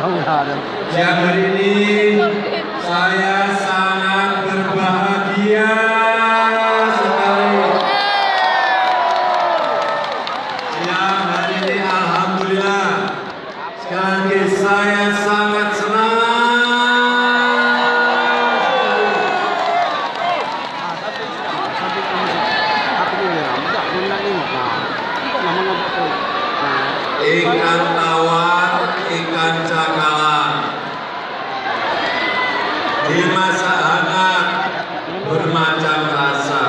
Siang hari ini saya sangat berbahagia sekali. Siang hari ini alhamdulillah sekali lagi saya sangat senang. Ikan tawar, ikan cakalang dimasak hangat bermacam rasa.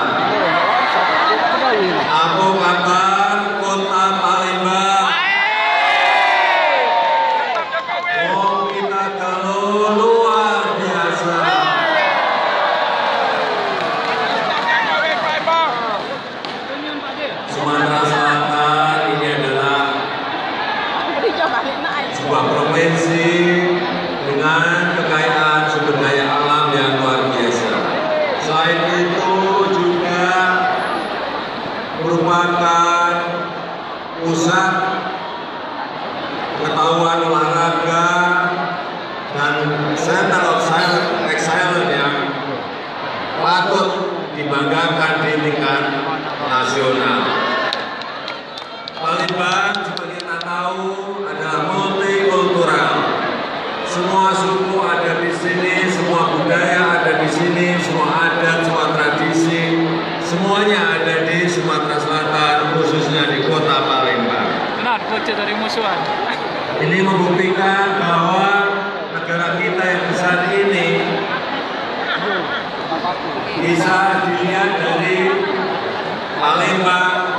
Apa kabar Kota Palembang? Oh, kita kalau luar biasa. Sumatera Selatan ini adalah sebuah provinsi dengan kekayaan sumber daya alam yang luar biasa. Selain itu juga merupakan pusat pengetahuan olahraga dan center of excellence yang patut dibanggakan di tingkat nasional. Palembang seperti kita tahu adalah multikultural. Semua suku ada di sini, semua budaya ada di sini, semua adat, semua tradisi, semuanya ada di Sumatera Selatan, khususnya di Kota Palembang. Benar, bocah dari musuhan. Ini membuktikan bahwa negara kita yang besar ini bisa dilihat dari Palembang